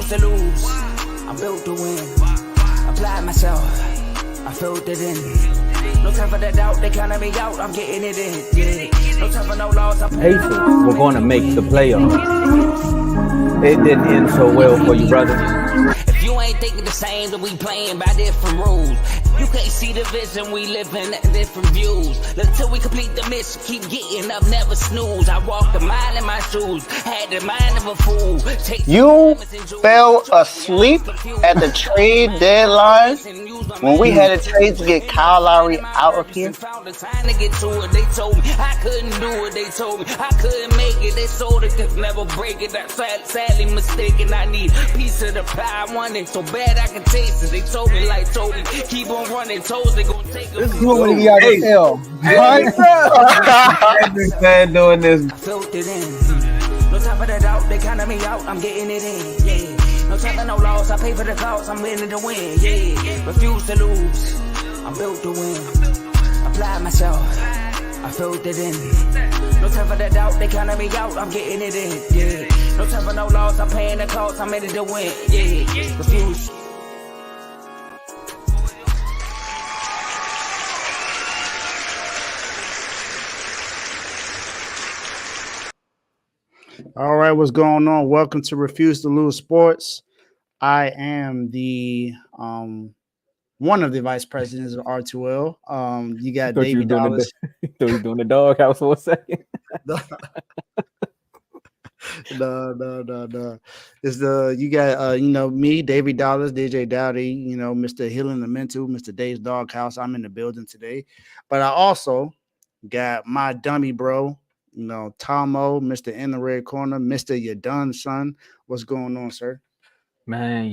to lose. I'm built to win. Apply myself. I filled it in. No time for the doubt. They counted me out. I'm getting it in. Yeah. No time for no loss. Pacers were going to make the playoffs. It didn't end so well for you, brother. If you ain't thinking the same, then we playing by different rules. You can't see the vision, we living at different views. Until we complete the mission, keep getting up, never snooze. I walked a mile in my shoes, had the mind of a fool. You fell asleep at the trade deadline when we had a trade to get Kyle Lowry out of here. They told me I couldn't do it. They told me I couldn't make it. They sold it, could never break it. That's sadly mistaken. I need a piece of the pie. I want it so bad I can taste it. They told me, keep on running toes. They gonna take this is what we got to tell. I've been doing this. I felt it in. No time for the doubt. They counted me out. I'm getting it in. Yeah. No time for no loss. I pay for the cost. I'm winning to win. Yeah. Refuse to lose. I'm built to win. Apply myself. I felt it in. No time for the doubt. They counted me out. I'm getting it in. Yeah. No time for no loss. I'm paying the cost. I'm in it to win. Yeah. Refuse. All right, what's going on? Welcome to Refuse to Lose Sports. I am the one of the vice presidents of R2L. You got David Dollars. So you're doing the doghouse for a second. No. It's you got me, Davey Dollars, DJ Dowdy, Mr. Healing the Mental, Mr. Dave's Doghouse. I'm in the building today. But I also got my dummy bro, Tomo, Mr. In the Red Corner, Mr. You Done Son. What's going on, sir? Man,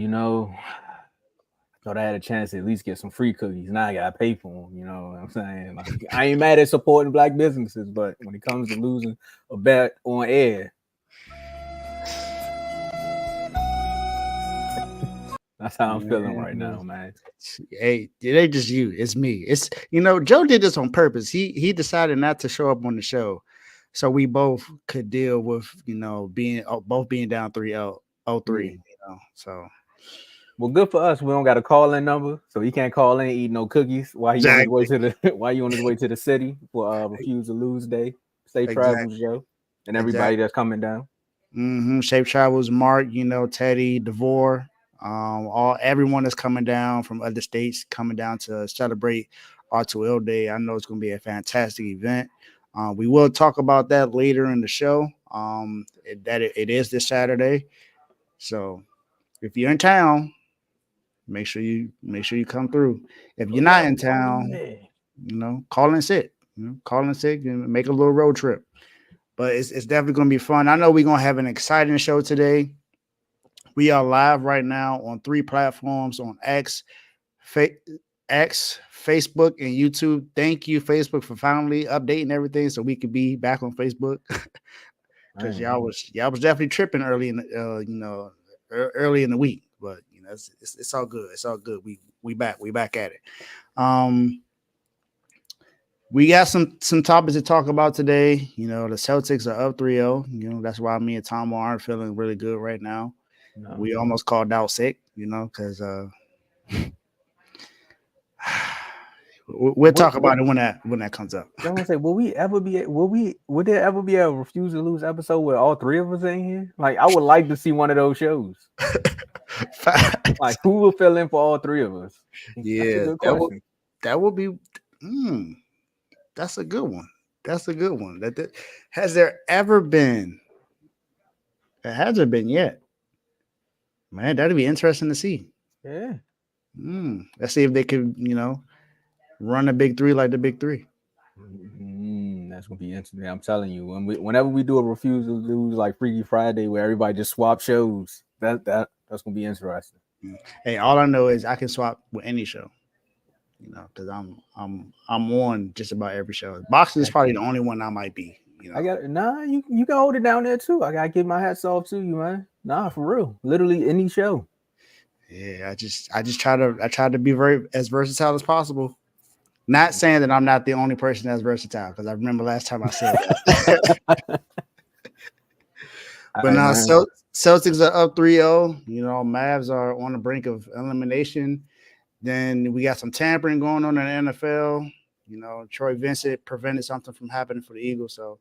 thought I had a chance to at least get some free cookies. Now I gotta pay for them. You know what I'm saying? Like, I ain't mad at supporting black businesses, but when it comes to losing a bet on air, that's how I'm feeling right now, man. Hey, it ain't just you. It's me. It's Joe did this on purpose. He decided not to show up on the show, so we both could deal with being down 3-0-3. So. Well, good for us. We don't got a call-in number, so he can't call in and eat no cookies while he on his way to the city for Refuse to Lose Day. Safe travels, Joe, and everybody that's coming down. Safe travels, Mark. Teddy, DeVore, everyone that's coming down from other states coming down to celebrate R2L Day. I know it's going to be a fantastic event. We will talk about that later in the show. It is this Saturday, so if you're in town, make sure you come through. If you're not in town, call in sick. Call in sick and make a little road trip. But it's definitely going to be fun. I know we're going to have an exciting show today. We are live right now on 3 platforms on X, Facebook, and YouTube. Thank you, Facebook, for finally updating everything so we could be back on Facebook. Because y'all was definitely tripping early in early in the week, but it's all good. It's all good. We back at it. We got some topics to talk about today. The Celtics are up 3-0. That's why me and Tom aren't feeling really good right now. No. We almost called out sick, because we'll talk about it when that comes up. I want to say, would there ever be a Refuse to Lose episode where all 3 of us in here? Like, I would like to see one of those shows. Like, who will fill in for all 3 of us? Yeah, that would be. That's a good one. That's a good one. Has there ever been? It hasn't been yet. Man, that'd be interesting to see. Yeah. Let's see if they could, run a big 3 like the big 3. That's gonna be interesting. I'm telling you, whenever we do a Refuse to Lose like Freaky Friday where everybody just swap shows, that's gonna be interesting. Hey, all I know is I can swap with any show, because I'm on just about every show. Boxing is probably the only one I might be. You can hold it down there too. I gotta give my hats off to you, man. Nah, for real. Literally any show. Yeah, I just try to be as versatile as possible. Not saying that I'm not the only person that's versatile, because I remember last time I said that. But now Celtics are up 3-0. Mavs are on the brink of elimination. Then we got some tampering going on in the NFL. Troy Vincent prevented something from happening for the Eagles. So,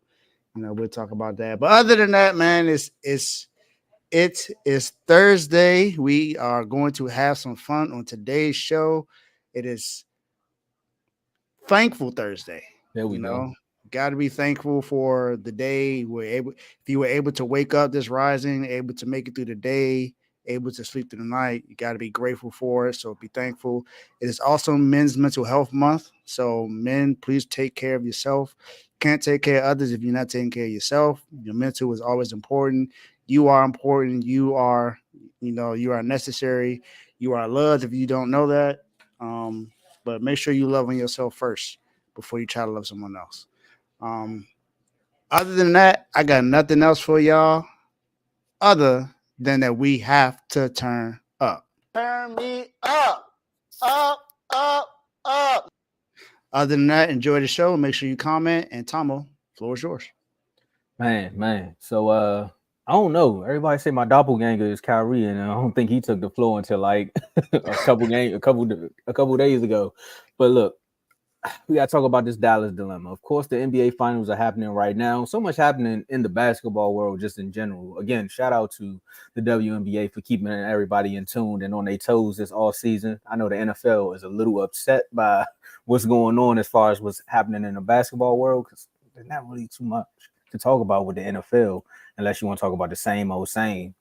we'll talk about that. But other than that, man, it is Thursday. We are going to have some fun on today's show. It is Thankful Thursday. There we You go. know, got to be thankful for the day. If you were able to wake up this rising, able to make it through the day, able to sleep through the night, you got to be grateful for it. So be thankful. It is also Men's Mental Health Month. So men, please take care of yourself. Can't take care of others if you're not taking care of yourself. Your mental is always important. You are important. You are necessary. You are loved if you don't know that. But make sure you love on yourself first before you try to love someone else. Um, Other than that, I got nothing else for y'all other than that we have to turn up. Turn me up, up, up, up. Other than that, enjoy the show. Make sure you comment. And Tomo, floor is yours. Man. So I don't know. Everybody say my doppelganger is Kyrie, and I don't think he took the floor until like a couple days ago. But look, we gotta talk about this Dallas dilemma. Of course, the NBA finals are happening right now. So much happening in the basketball world, just in general. Again, shout out to the WNBA for keeping everybody in tune and on their toes this all season. I know the NFL is a little upset by what's going on as far as what's happening in the basketball world because there's not really too much to talk about with the NFL unless you want to talk about the same old same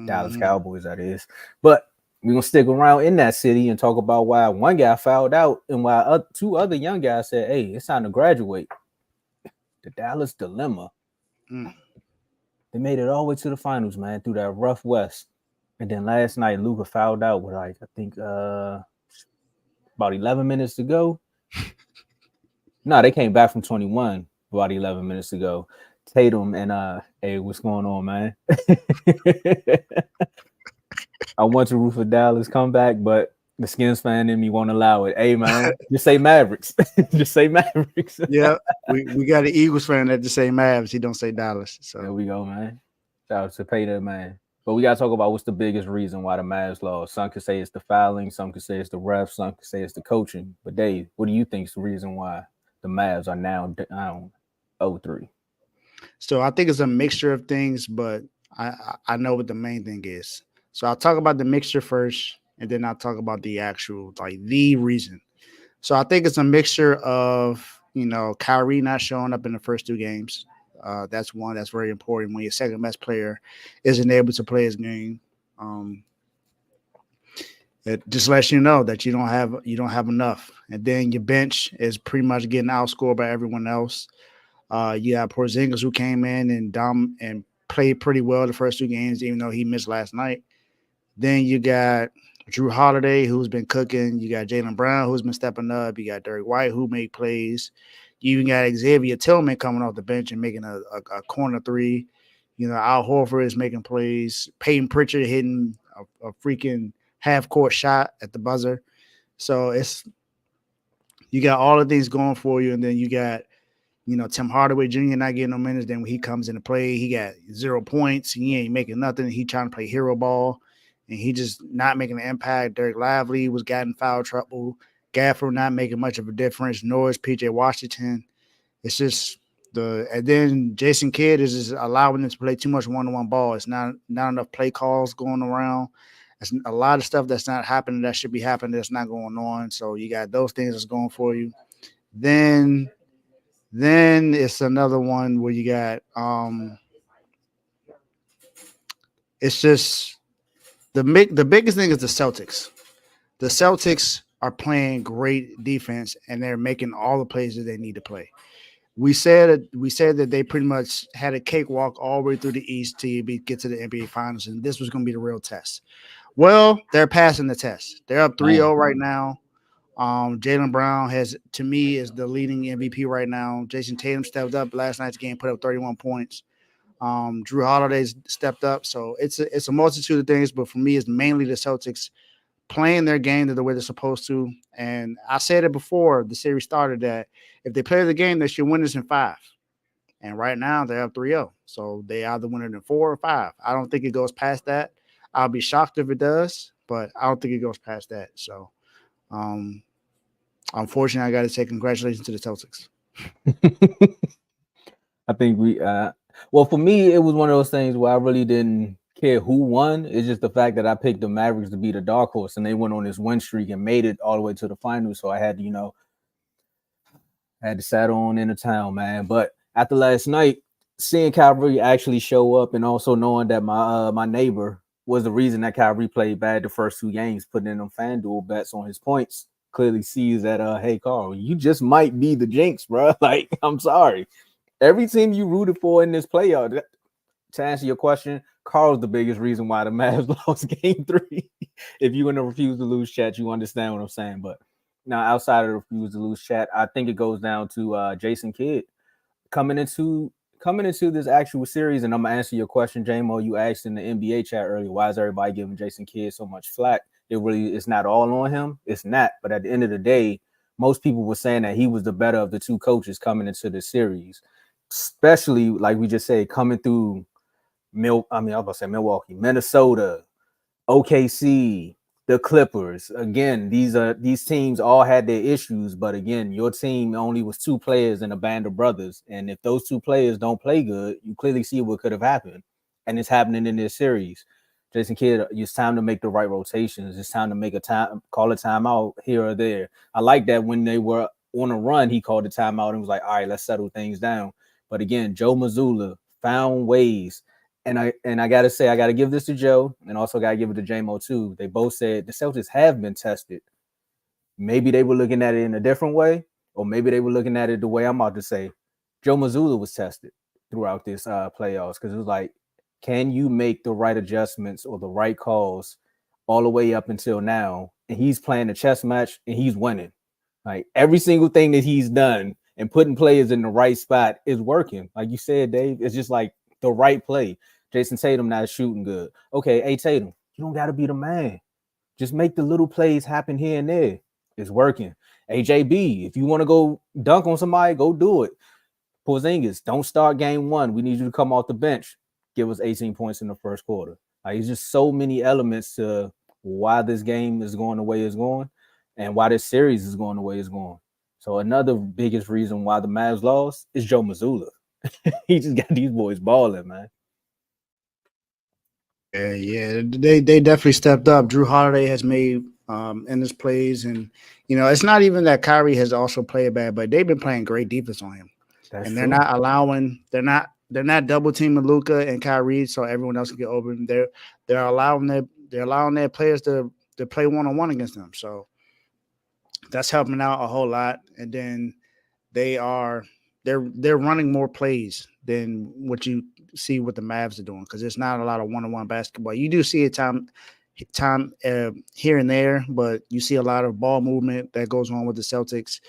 Dallas Cowboys, that is. But we're going to stick around in that city and talk about why one guy fouled out and why two other young guys said, hey, it's time to graduate. The Dallas dilemma. They made it all the way to the finals, man, through that rough West. And then last night, Luka fouled out with, I think, about 11 minutes to go. No, they came back from 21 about 11 minutes ago. Tatum and, hey, what's going on, man? I want to root for Dallas comeback, but the Skins fan in me won't allow it. Hey, man, just say Mavericks. Just say Mavericks. Yeah, we got an Eagles fan that just say Mavs. He don't say Dallas. So there we go, man. Shout out to Peter, man. But we got to talk about what's the biggest reason why the Mavs lost. Some could say it's the fouling. Some could say it's the refs. Some could say it's the coaching. But Dave, what do you think is the reason why the Mavs are now down 0-3? So I think it's a mixture of things, but I know what the main thing is. So I'll talk about the mixture first, and then I'll talk about the actual, like, the reason. So I think it's a mixture of, Kyrie not showing up in the first two games. That's one that's very important when your second best player isn't able to play his game. It just lets you know that you don't have enough. And then your bench is pretty much getting outscored by everyone else. You have Porzingis who came in and played pretty well the first two games, even though he missed last night. Then you got Drew Holiday, who's been cooking. You got Jaylen Brown, who's been stepping up. You got Derek White, who made plays. You even got Xavier Tillman coming off the bench and making a corner three. Al Horford is making plays. Peyton Pritchard hitting a freaking half-court shot at the buzzer. So you got all of things going for you, and then you got Tim Hardaway Jr. not getting no minutes. Then when he comes into play, he got 0 points. He ain't making nothing. He trying to play hero ball. And he just not making an impact. Derek Lively was getting foul trouble. Gafford not making much of a difference. Nor is PJ Washington. It's just and then Jason Kidd is just allowing them to play too much one-on-one ball. It's not enough play calls going around. It's a lot of stuff that's not happening that should be happening that's not going on. So you got those things that's going for you. Then it's another one where you got it's just the biggest thing is the Celtics. The Celtics are playing great defense and they're making all the plays that they need to play. We said that they pretty much had a cakewalk all the way through the East to get to the NBA Finals, and this was going to be the real test. Well, they're passing the test. They're up 3-0 right now. Jaylen Brown to me, is the leading MVP right now. Jason Tatum stepped up last night's game, put up 31 points. Drew Holiday's stepped up. So it's a multitude of things, but for me, it's mainly the Celtics playing their game the way they're supposed to. And I said it before the series started that if they play the game, they should win this in 5. And right now they're up 3-0. So they either win it in 4 or 5. I don't think it goes past that. I'll be shocked if it does, but I don't think it goes past that. So unfortunately, I got to say congratulations to the Celtics. I think well, for me, it was one of those things where I really didn't care who won. It's just the fact that I picked the Mavericks to be the dark horse, and they went on this win streak and made it all the way to the finals. So I had to, had to saddle on into town, man. But after last night, seeing Kyrie actually show up, and also knowing that my neighbor was the reason that Kyrie played bad the first 2 games, putting in them FanDuel bets on his points, clearly sees that, hey, Carl, you just might be the jinx, bro. Like, I'm sorry. Every team you rooted for in this playoff, to answer your question, Carl's the biggest reason why the Mavs lost game 3. If you're going to refuse to lose chat, you understand what I'm saying. But now, outside of the refuse to lose chat, I think it goes down to Jason Kidd coming into this actual series. And I'm going to answer your question, JMO. You asked in the NBA chat earlier, why is everybody giving Jason Kidd so much flack? It's not all on him. It's not. But at the end of the day, most people were saying that he was the better of the 2 coaches coming into the series, especially, like we just said, coming through Milwaukee, Minnesota, OKC, the Clippers. Again, these teams all had their issues, but again, your team only was 2 players in a band of brothers, and if those 2 players don't play good, you clearly see what could have happened, and it's happening in this series. Jason Kidd, it's time to make the right rotations. It's time to call a timeout here or there. I like that when they were on a run, he called a timeout and was like, all right, let's settle things down. But again, Joe Mazzulla found ways. And I gotta say, I gotta give this to Joe, and also gotta give it to JMO too. They both said the Celtics have been tested. Maybe they were looking at it in a different way, or maybe they were looking at it the way I'm about to say. Joe Mazzulla was tested throughout this playoffs, because it was like, can you make the right adjustments or the right calls all the way up until now? And he's playing a chess match and he's winning. Like, every single thing that he's done and putting players in the right spot is working. Like you said, Dave, it's just like the right play. Jason Tatum not shooting good. Okay, hey, Tatum, you don't got to be the man. Just make the little plays happen here and there. It's working. AJB, if you want to go dunk on somebody, go do it. Porzingis, don't start game 1. We need you to come off the bench. Give us 18 points in the first quarter. Like, it's just so many elements to why this game is going the way it's going and why this series is going the way it's going. So another biggest reason why the Mavs lost is Joe Mazzulla. He just got these boys balling, man. Yeah, they definitely stepped up. Drew Holiday has made endless plays, and it's not even that Kyrie has also played bad, but they've been playing great defense on him. That's They're true. not allowing, they're not double teaming Luka and Kyrie so everyone else can get open. They're allowing their players to play 1-on-1 against them. So that's helping out a whole lot. And then they're running more plays than what you see what the Mavs are doing, because it's not a lot of 1-on-1 basketball. You do see it time here and there, but you see a lot of ball movement that goes on with the Celtics.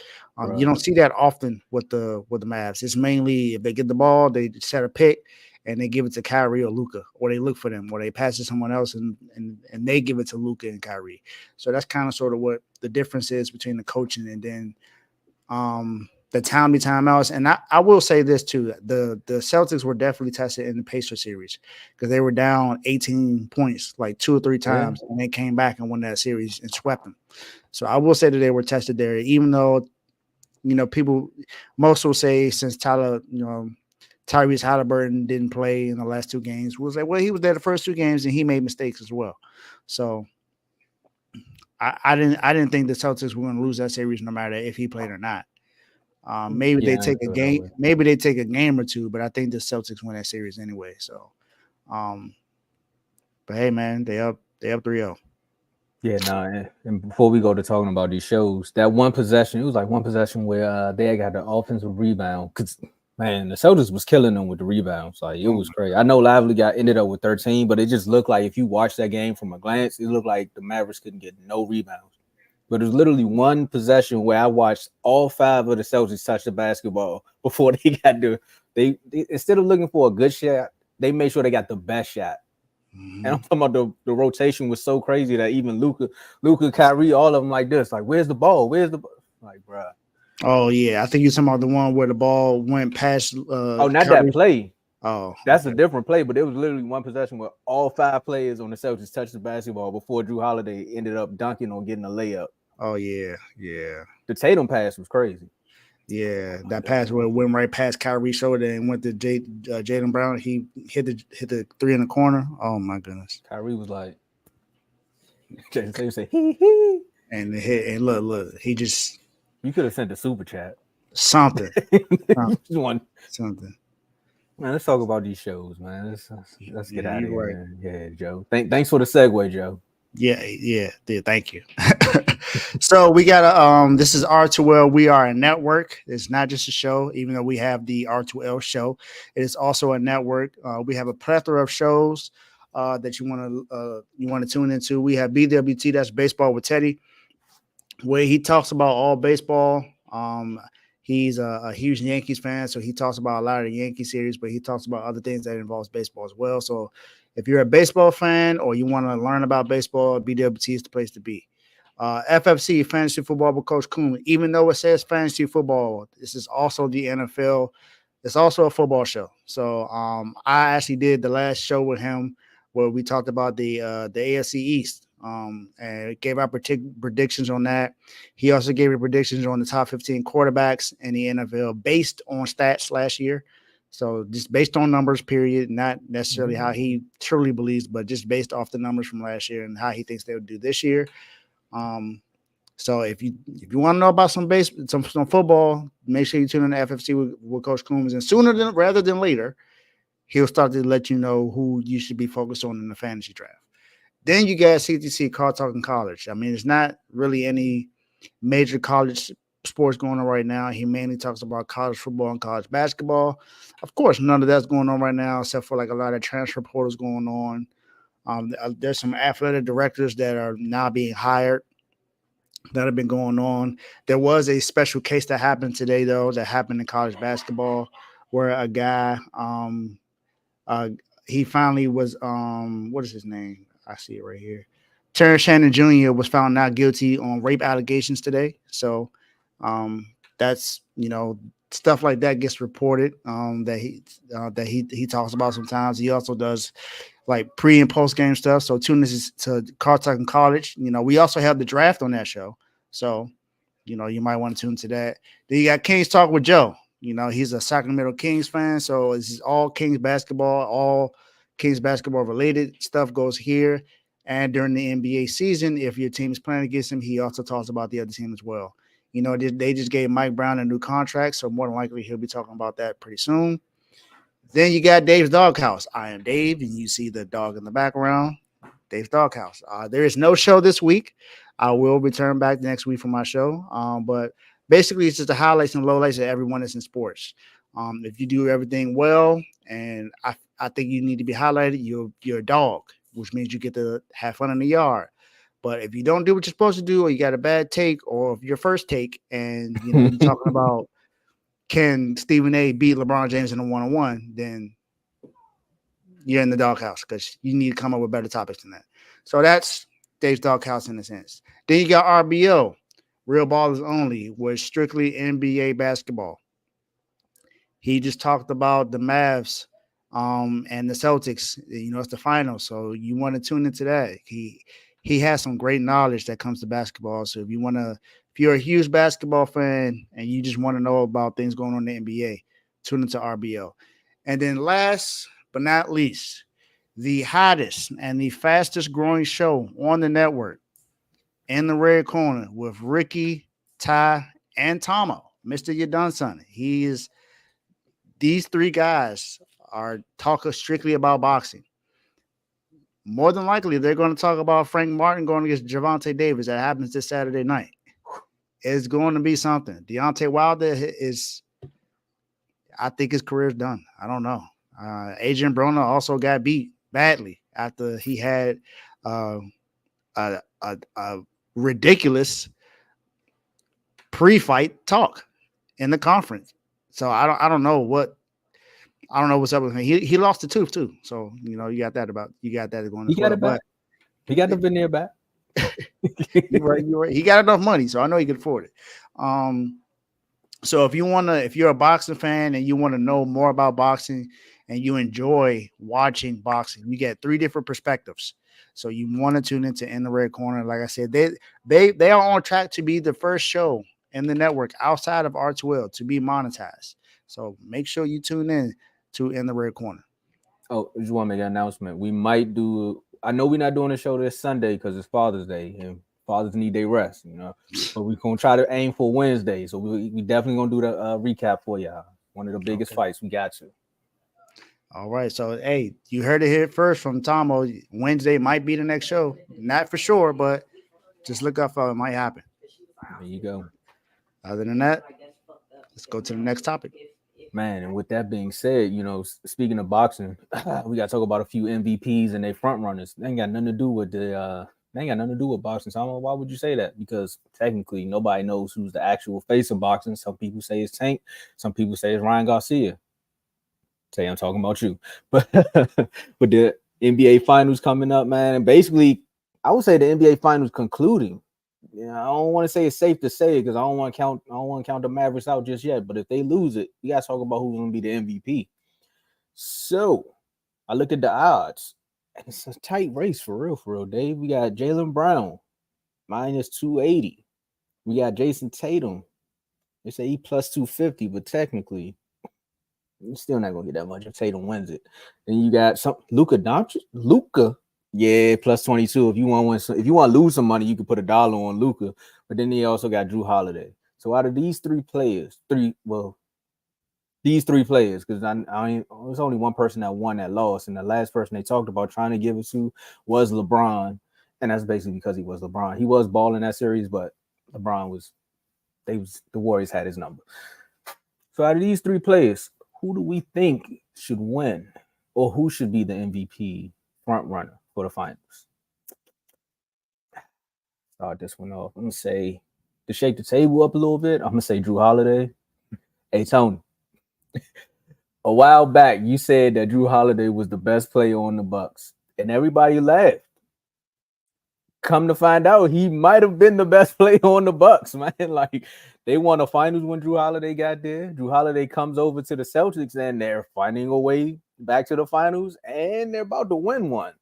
You don't see that often with the Mavs. It's mainly if they get the ball, they set a pick and they give it to Kyrie or Luka, or they look for them, or they pass it to someone else and they give it to Luka and Kyrie. So that's kind of sort of what the difference is between the coaching and then the timeouts. And I will say this too: the Celtics were definitely tested in the Pacers series, because they were down 18 points like 2 or 3 times, and they came back and won that series and swept them. So I will say that they were tested there, even though most will say since Tyrese Halliburton didn't play in the last 2 games, we'll say, well, he was there the first 2 games and he made mistakes as well. So I didn't think the Celtics were going to lose that series no matter if he played or not. Maybe they take a game. Maybe they take a game or 2, but I think the Celtics win that series anyway. So, but hey, man, they up 3-0. Yeah, and before we go to talking about these shows, that one possession, it was like one possession where they got the offensive rebound, because man, the Celtics was killing them with the rebounds. Like, it was crazy. I know Lively ended up with 13, but it just looked like, if you watch that game from a glance, it looked like the Mavericks couldn't get no rebounds. But there's literally one possession where I watched all 5 of the Celtics touch the basketball before they got they instead of looking for a good shot, they made sure they got the best shot. Mm-hmm. And I'm talking about the rotation was so crazy that even Luka, Kyrie, all of them like this, like, where's the ball? Like, bruh. Oh yeah, I think you're talking about the one where the ball went past. Not that Kyrie. play. Oh, That's okay. a different play, but it was literally one possession where all 5 players on the Celtics touched the basketball before Drew Holiday ended up dunking on getting a layup. Oh yeah, yeah, The Tatum pass was crazy. yeah. That pass where it went right past Kyrie's shoulder and went to Jaylen Brown. He hit the three in the corner. Oh my goodness! Kyrie was like, Jason Tatum said, hee. And the hit and look, he just You could have sent a super chat. something, something. Man, let's talk about these shows, man. Let's get out of here, right. man. Yeah, Joe. Thanks for the segue, Joe. Yeah. Thank you. So we got this is R2L. We are a network. It's not just a show, even though we have the R2L show. It is also a network. We have a plethora of shows that you want to tune into. We have BWT, that's Baseball with Teddy, where he talks about all baseball. He's a huge Yankees fan, so he talks about a lot of the Yankee series, but he talks about other things that involves baseball as well. So if you're a baseball fan or you want to learn about baseball, BWT is the place to be. FFC, Fantasy Football with Coach Coombs. Even though it says fantasy football, this is also the NFL. It's also a football show. So I actually did the last show with him where we talked about the AFC East. And gave our predictions on that. He also gave predictions on the top 15 quarterbacks in the NFL based on stats last year. So just based on numbers, period, not necessarily how he truly believes, but just based off the numbers from last year and how he thinks they would do this year. So if you want to know about some football, make sure you tune in to FFC with Coach Coombs, and rather than later, he'll start to let you know who you should be focused on in the fantasy draft. Then you got CTC, Car Talking College. I mean, it's not really any major college sports going on right now. He mainly talks about college football and college basketball. Of course, none of that's going on right now, except for like a lot of transfer portals going on. There's some athletic directors that are now being hired that have been going on. There was a special case that happened today, though, that happened in college basketball, where a guy, he finally was, what is his name? I see it right here. Terrence Shannon Jr. was found not guilty on rape allegations today. So that's, stuff like that gets reported that he talks about sometimes. He also does like pre and post game stuff. So tune this to Car Talking College. We also have the draft on that show. So, you might want to tune to that. Then you got Kings Talk with Joe. He's a Sacramento Kings fan. So this is all Kings basketball, all Kings basketball related stuff goes here. And during the NBA season, if your team is playing against him, he also talks about the other team as well. They just gave Mike Brown a new contract, so more than likely he'll be talking about that pretty soon. Then you got Dave's Doghouse. I am Dave, and you see the dog in the background. Dave's Doghouse. There is no show this week. I will return back next week for my show. But basically, it's just the highlights and lowlights of everyone that's in sports. If you do everything well, and I think you need to be highlighted, you're a dog, which means you get to have fun in the yard. But if you don't do what you're supposed to do, or you got a bad take, or your first take, and you're talking about can Stephen A beat LeBron James in a one-on-one, then you're in the doghouse because you need to come up with better topics than that. So that's Dave's Doghouse in a sense. Then you got RBO, Real Ballers Only, which strictly NBA basketball. He just talked about the Mavs and the Celtics. It's the finals, so you want to tune into that. He has some great knowledge that comes to basketball. So if you're a huge basketball fan and you just want to know about things going on in the NBA, tune into RBO. And then last but not least, the hottest and the fastest growing show on the network, In the Red Corner with Ricky, Ty, and Tomo, Mr. You Done Something. These three guys are talking strictly about boxing. More than likely, they're going to talk about Frank Martin going against Gervonta Davis. That happens this Saturday night. It's going to be something. Deontay Wilder I think his career's done. I don't know. Adrian Broner also got beat badly after he had a ridiculous pre-fight talk in the conference. So I don't know what's up with him. He lost the tooth too. So you got that going. He got it back. He got the veneer back. You're right. He got enough money, so I know he can afford it. So if you're a boxing fan and you want to know more about boxing and you enjoy watching boxing, you get three different perspectives. So you want to tune into In the Red Corner. Like I said, they are on track to be the first show in the network outside of R2L to be monetized. So make sure you tune in to In the Red Corner. Oh, I just want to make an announcement. We might do. I know we're not doing a show this Sunday because it's Father's Day and fathers need their rest, you know. But we're gonna try to aim for Wednesday, so we definitely gonna do the recap for y'all. One of the biggest Okay. fights we got to. All right. So hey, you heard it here first from Tomo. Wednesday might be the next show. Not for sure, but just look up for it. It might happen. There you go, Other than that, let's go to the next topic. man. And with that being said, you know, speaking of boxing, we got to talk about a few MVPs and their front runners. They ain't got nothing to do with the. They ain't got nothing to do with boxing. So I don't know why would you say that? Because technically nobody knows who's the actual face of boxing. Some people say it's Tank. Some people say it's Ryan Garcia. Say I'm talking about you, but with the NBA finals coming up, man, and basically, I would say the NBA finals concluding. Yeah, I don't want to say it's safe to say it because I don't want to count. I don't want to count the Mavericks out just yet. But if they lose it, we got to talk about who's going to be the MVP. So I looked at the odds, and it's a tight race for real, Dave. We got Jaylen Brown -280. We got Jason Tatum. They say he +250, but technically you're still not gonna get that much if Tatum wins it. Then you got some Luka Doncic. Luka, yeah, +22. If you want if you want to lose some money, you can put $1 on Luka. But then they also got Drew Holiday. So out of these three players, these three players, because there's only one person that won that loss, and the last person they talked about trying to give it to was LeBron, and that's basically because he was LeBron. He was balling that series, but LeBron was the Warriors had his number. So out of these three players, who do we think should win, or who should be the MVP front runner for the finals? Start this one off. I'm gonna say to shake the table up a little bit. I'm gonna say Drew Holiday. Hey Tony, a while back you said that Drew Holiday was the best player on the Bucks, and everybody laughed. Come to find out, he might have been the best player on the Bucks, man. Like they won the finals when Drew Holiday got there. Drew Holiday comes over to the Celtics, and they're finding a way back to the finals, and they're about to win one.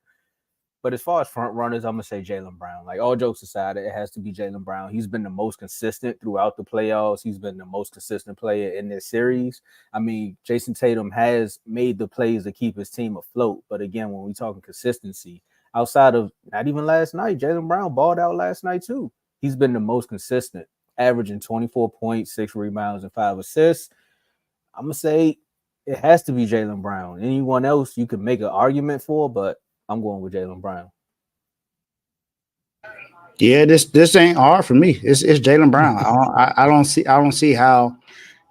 But as far as front runners, I'm gonna say Jaylen Brown. Like all jokes aside, it has to be Jaylen Brown. He's been the most consistent throughout the playoffs. He's been the most consistent player in this series. I mean, Jason Tatum has made the plays to keep his team afloat. But again, when we're talking consistency, outside of not even last night, Jaylen Brown balled out last night too. He's been the most consistent, averaging 24 points, 6 rebounds, and 5 assists. I'm gonna say it has to be Jaylen Brown. Anyone else you could make an argument for, but I'm going with Jaylen Brown. Yeah, this ain't hard for me. It's Jaylen Brown. I don't see how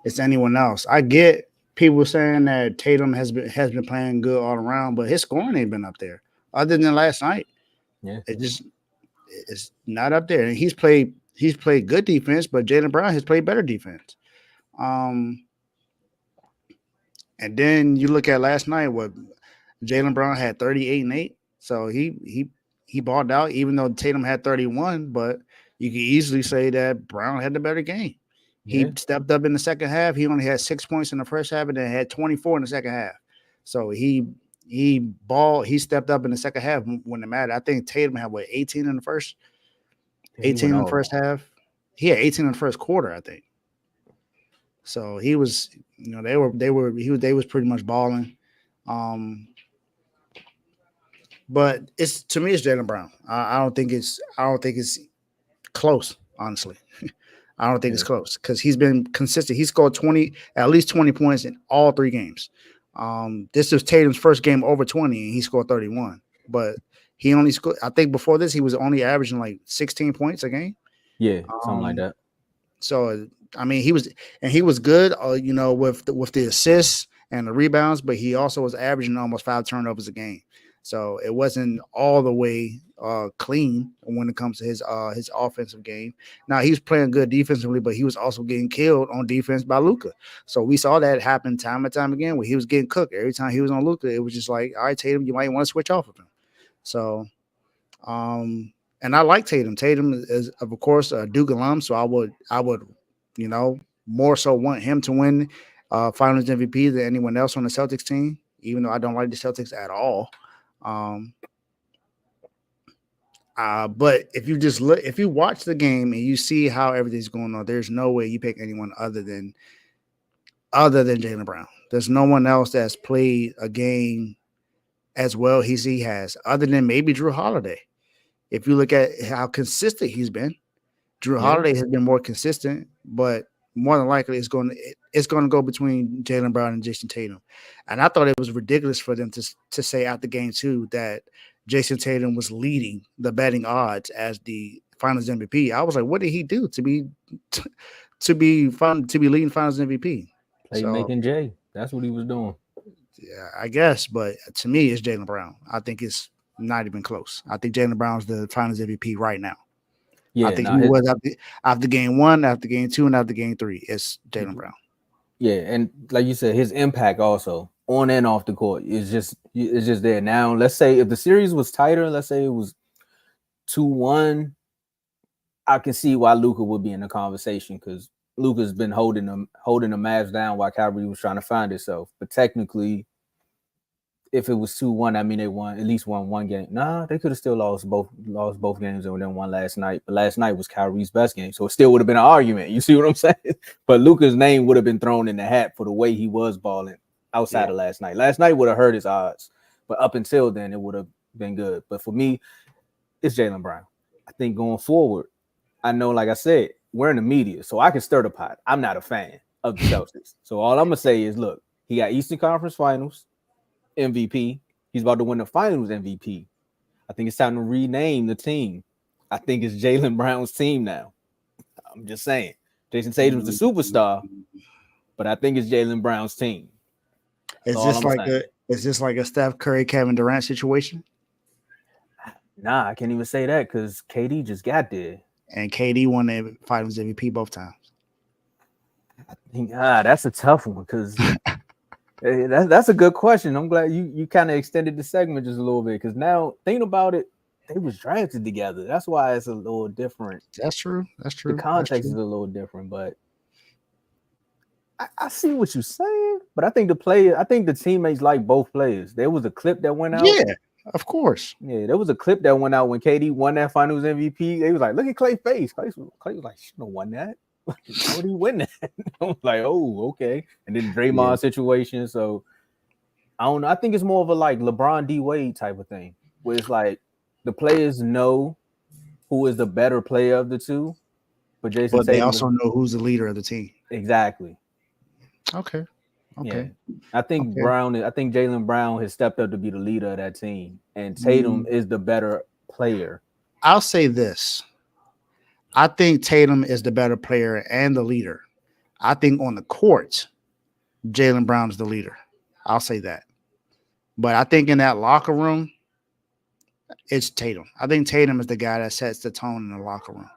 it's anyone else. I get people saying that Tatum has been playing good all around, but his scoring ain't been up there. Other than last night, Yeah, it's not up there. And he's played good defense, but Jaylen Brown has played better defense. Um, and then you look at last night, what Jaylen Brown had 38 and 8. So he balled out, even though Tatum had 31, but you can easily say that Brown had the better game. yeah, He stepped up in the second half. He only had 6 points in the first half and then had 24 in the second half. So he stepped up in the second half when it mattered. I think Tatum had 18 in the first, he 18 went in the off. first half. He had 18 in the first quarter, I think. So he was, they was pretty much balling. Um, but it's to me, it's Jaylen Brown. I don't think it's close. Honestly, I don't think Yeah, it's close because he's been consistent. He scored at least 20 points in all 3 games. This is Tatum's first game over 20, and he scored 31. But he only scored. I think before this, he was only averaging like 16 points a game. yeah, something like Um, that. so I mean, he was good, with the assists and the rebounds, but he also was averaging almost 5 turnovers a game. So it wasn't all the way clean when it comes to his offensive game. Now he was playing good defensively, but he was also getting killed on defense by Luka. So we saw that happen time and time again where he was getting cooked every time he was on Luka. It was just like, all right, Tatum, you might want to switch off of him. So and I like Tatum. Tatum is, of course, a Duke alum, so I would, you know, more so want him to win Finals MVP than anyone else on the Celtics team, even though I don't like the Celtics at all. But if you just look, if you watch the game and you see how everything's going on, there's no way you pick anyone other than Jaylen Brown. There's no one else that's played a game as well as he has, other than maybe Drew Holiday. If you look at how consistent he's been, Drew Holiday has been more consistent, but more than likely it's going to go between Jaylen Brown and Jason Tatum. And I thought it was ridiculous for them to say after game 2 that Jason Tatum was leading the betting odds as the Finals MVP. I was like, what did he do to be leading Finals MVP? Making Jay. That's what he was doing. Yeah, I guess, but to me, it's Jaylen Brown. I think it's not even close. I think Jaylen Brown's the Finals MVP right now. Yeah, I think he was after game 1, after game 2, and after game 3. It's Jaylen Brown. Yeah, and like you said, his impact also on and off the court is just there. Now, let's say if the series was tighter, let's say it was 2-1, I can see why Luka would be in the conversation because Luka's been holding the Mavs down while Kyrie was trying to find himself. But technically, if it was 2-1, I mean they won at least one game. Nah, they could have still lost both games and then won last night. But last night was Kyrie's best game, so it still would have been an argument. You see what I'm saying? But Luka's name would have been thrown in the hat for the way he was balling outside of last night. Last night would have hurt his odds, but up until then it would have been good. But for me, it's Jaylen Brown. I think going forward, I know, like I said, we're in the media, so I can stir the pot. I'm not a fan of the Celtics, so all I'm gonna say is, look, he got Eastern Conference Finals MVP. He's about to win the Finals MVP. I think it's time to rename the team. I think it's Jaylen Brown's team now. I'm just saying. Jason Tatum's the superstar, but I think it's Jaylen Brown's team. Is this like a Steph Curry, Kevin Durant situation? Nah, I can't even say that because KD just got there. And KD won the Finals MVP both times. That's a tough one because that's a good question. I'm glad you kind of extended the segment just a little bit because now thinking about it, they was drafted together. That's why it's a little different. That's true. The context is a little different, but I see what you're saying. But I think the teammates like both players. There was a clip that went out. Yeah, of course. Yeah, there was a clip that went out when KD won that Finals MVP. They was like, look at Clay's face. Clay was like, shouldn't have won that. How would he win that? I was like, oh, okay. And then Draymond situation. So I don't know. I think it's more of a like LeBron D Wade type of thing, where it's like the players know who is the better player of the two, but they also know who's the leader of the team. Exactly. Okay. Yeah. I think Jaylen Brown has stepped up to be the leader of that team, and Tatum is the better player. I'll say this. I think Tatum is the better player and the leader. I think on the court, Jaylen Brown is the leader. I'll say that. But I think in that locker room, it's Tatum. I think Tatum is the guy that sets the tone in the locker room.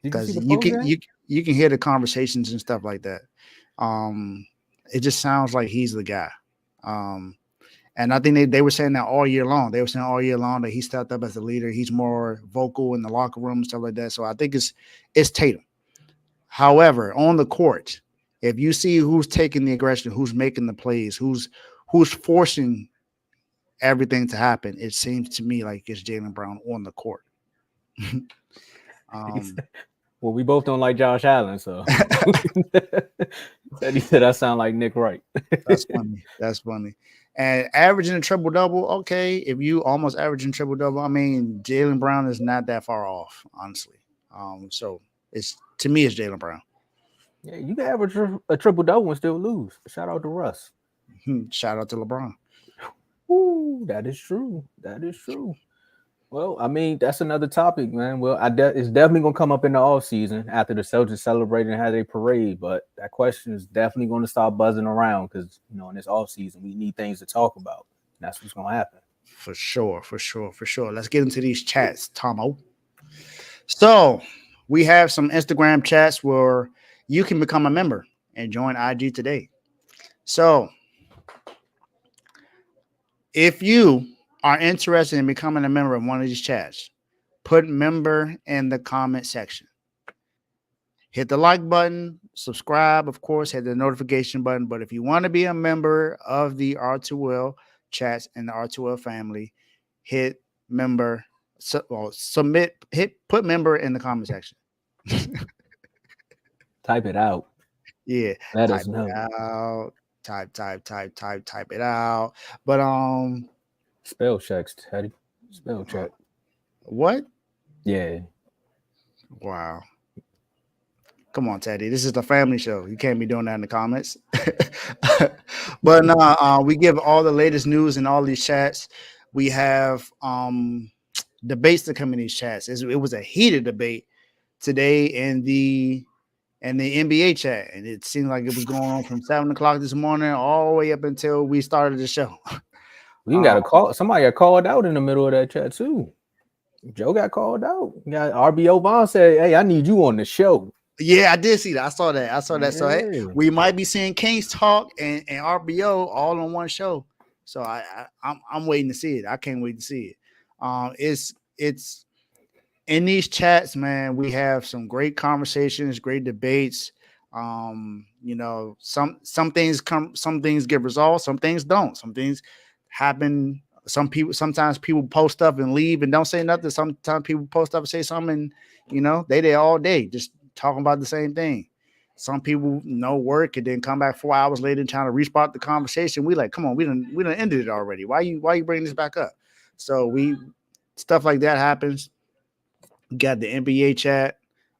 Because you can hear the conversations and stuff like that. It just sounds like he's the guy. And I think they were saying that all year long. They were saying all year long that he stepped up as the leader. He's more vocal in the locker room and stuff like that. So I think it's Tatum. However, on the court, if you see who's taking the aggression, who's making the plays, who's forcing everything to happen, it seems to me like it's Jaylen Brown on the court. Well, we both don't like Josh Allen, so he said I sound like Nick Wright. That's funny. And averaging a triple-double, okay, if you almost averaging triple-double, I mean, Jaylen Brown is not that far off, honestly. So to me, it's Jaylen Brown. Yeah, you can average a triple-double and still lose. Shout out to Russ. Shout out to LeBron. Ooh, that is true. Well, I mean, that's another topic, man. Well, it's definitely going to come up in the offseason after the Celtics celebrate and have their parade. But that question is definitely going to start buzzing around because, in this offseason, we need things to talk about. And that's what's going to happen. For sure. Let's get into these chats, Tomo. So we have some Instagram chats where you can become a member and join IG today. So if you are interested in becoming a member of one of these chats, put member in the comment section. Hit the like button, subscribe, of course, hit the notification button. But if you want to be a member of the R2L chats and the R2L family, hit member, submit, put member in the comment section. Type it out. Yeah, Let type us know. it out. Type it out. But Spell checks, Teddy. Spell check. what? Yeah. Wow. Come on, Teddy. This is the family show. You can't be doing that in the comments. But no, we give all the latest news in all these chats. We have debates that come in these chats. It was a heated debate today in the NBA chat, and it seemed like it was going on from 7 o'clock this morning all the way up until we started the show. We got a call. Somebody got called out in the middle of that chat too. Joe got called out. Got RBO Vaughn said, "Hey, I need you on the show." Yeah, I did see that. I saw that. Yeah. So hey, we might be seeing Kings Talk and RBO all on one show. So I'm waiting to see it. I can't wait to see it. It's in these chats, man. We have some great conversations, great debates. You know, some things get resolved, some things don't. Some things happen. Sometimes people post stuff and leave and don't say nothing. Sometimes people post up and say something, and you know, they there all day just talking about the same thing. Some people work and then come back 4 hours later and trying to restart the conversation. We like, come on, we done ended it already. Why you bringing this back up? So stuff like that happens. We got the NBA chat,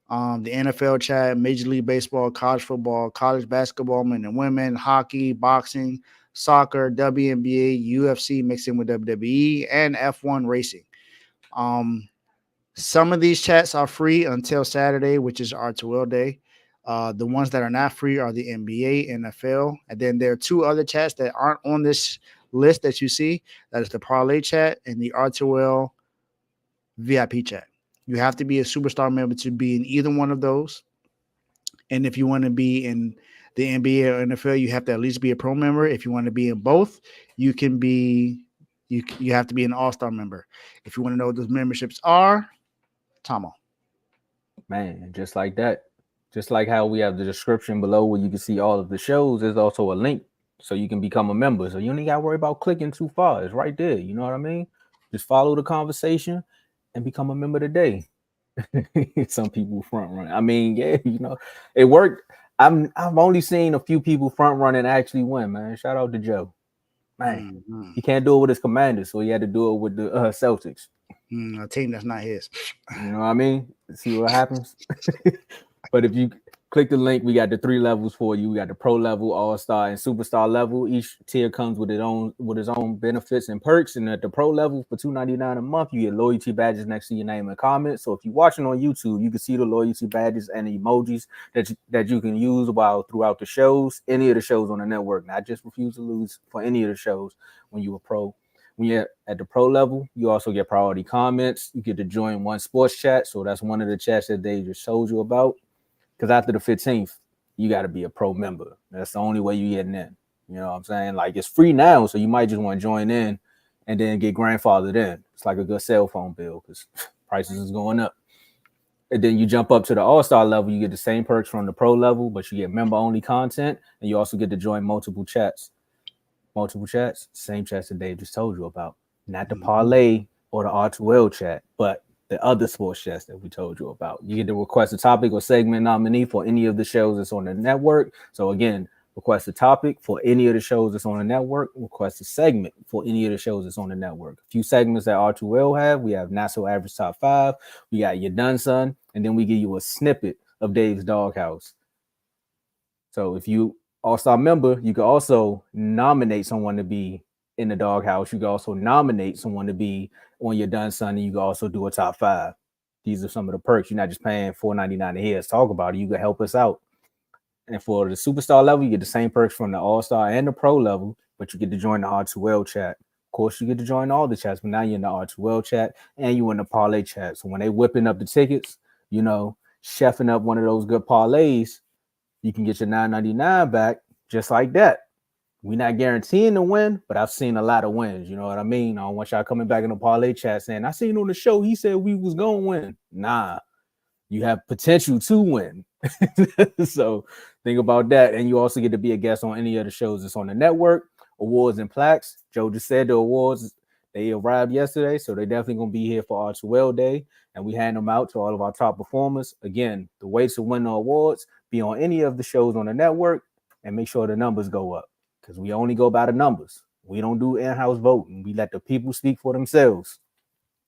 the NFL chat, Major League Baseball, college football, college basketball, men and women, hockey, boxing, soccer, WNBA, UFC mixed in with WWE, and F1 racing. Some of these chats are free until Saturday, which is R2L Day. The ones that are not free are the NBA, NFL, and then there are two other chats that aren't on this list that you see. That is the Parlay chat and the R2L VIP chat. You have to be a superstar member to be in either one of those. And if you want to be in the NBA or NFL, you have to at least be a pro member. If you want to be in both, you can be. You have to be an all-star member. If you want to know what those memberships are, Tomo. Man, just like that. Just like how we have the description below where you can see all of the shows, there's also a link so you can become a member. So you don't got to worry about clicking too far. It's right there. You know what I mean? Just follow the conversation and become a member today. Some people front run. I mean, yeah, you know, it worked. I've only seen a few people front run and actually win, man. Shout out to Joe. Man, he can't do it with his Commanders, so he had to do it with the Celtics. A team that's not his. You know what I mean? See what happens. But if you click the link, we got the 3 levels for you. We got the pro level, all-star, and superstar level. Each tier comes with its own benefits and perks. And at the pro level for $2.99 a month, you get loyalty badges next to your name and comment. So if you're watching on YouTube, you can see the loyalty badges and the emojis that you can use throughout the shows, any of the shows on the network. Not just Refuse to Lose, for any of the shows when you were pro. When you're at the pro level, you also get priority comments. You get to join one sports chat. So that's one of the chats that they just told you about. Because after the 15th, you got to be a pro member. That's the only way you getting in. You know what I'm saying? Like, it's free now, so you might just want to join in and then get grandfathered in. It's like a good cell phone bill because prices is going up. And then you jump up to the all-star level, you get the same perks from the pro level, but you get member-only content, and you also get to join multiple chats. Multiple chats, same chats that Dave just told you about. Not the parlay or the R2L chat, but the other sports chats that we told you about. You get to request a topic or segment nominee for any of the shows that's on the network. So again, request a topic for any of the shows that's on the network. Request a segment for any of the shows that's on the network. A few segments that R2L have. We have Not So Average Top 5. We got You Done Son. And then we give you a snippet of Dave's Doghouse. So if you all-star member, you can also nominate someone to be in the doghouse. You can also nominate someone to be on Your Done Son, and you can also do a top 5. These are some of the perks. You're not just paying $4.99 to hear us talk about it. You can help us out. And for the superstar level, you get the same perks from the all-star and the pro level, but you get to join the R2L chat. Of course, you get to join all the chats, but now you're in the R2L chat and you're in the parlay chat. So when they whipping up the tickets, you know, chefing up one of those good parlays, you can get your $9.99 back just like that. We're not guaranteeing to win, but I've seen a lot of wins. You know what I mean? I don't want y'all coming back in the parlay chat saying, I seen on the show, he said we was going to win. Nah, you have potential to win. So think about that. And you also get to be a guest on any of the shows that's on the network. Awards and plaques. Joe just said the awards, they arrived yesterday, so they're definitely going to be here for our 12 day. And we hand them out to all of our top performers. Again, the way to win the awards, be on any of the shows on the network and make sure the numbers go up, because we only go by the numbers. We don't do in-house voting. We let the people speak for themselves.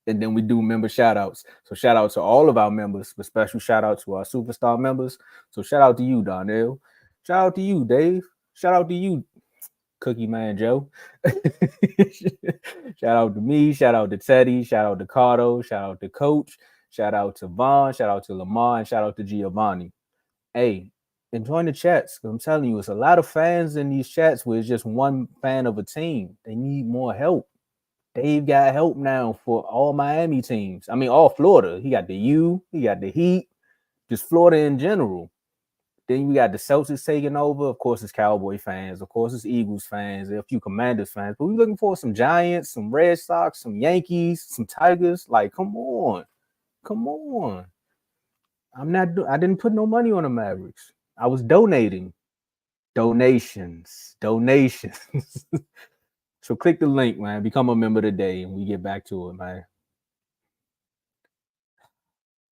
And then we do member shout outs. So shout out to all of our members, but special shout out to our superstar members. So shout out to you, Donnell. Shout out to you, Dave. Shout out to you, Cookie Man Joe. Shout out to me. Shout out to Teddy. Shout out to Cardo. Shout out to Coach. Shout out to Vaughn. Shout out to Lamar. And shout out to Giovanni. Hey, enjoy the chats. I'm telling you, it's a lot of fans in these chats where it's just one fan of a team. They need more help. Dave got help now for all Miami teams. I mean, all Florida. He got the U, he got the Heat, just Florida in general. Then we got the Celtics taking over. Of course, it's Cowboy fans. Of course, it's Eagles fans. There are a few Commanders fans. But we're looking for some Giants, some Red Sox, some Yankees, some Tigers. Like, come on. Come on. I didn't put no money on the Mavericks. I was donating. Donations. So click the link, man. Become a member today, and we get back to it, man.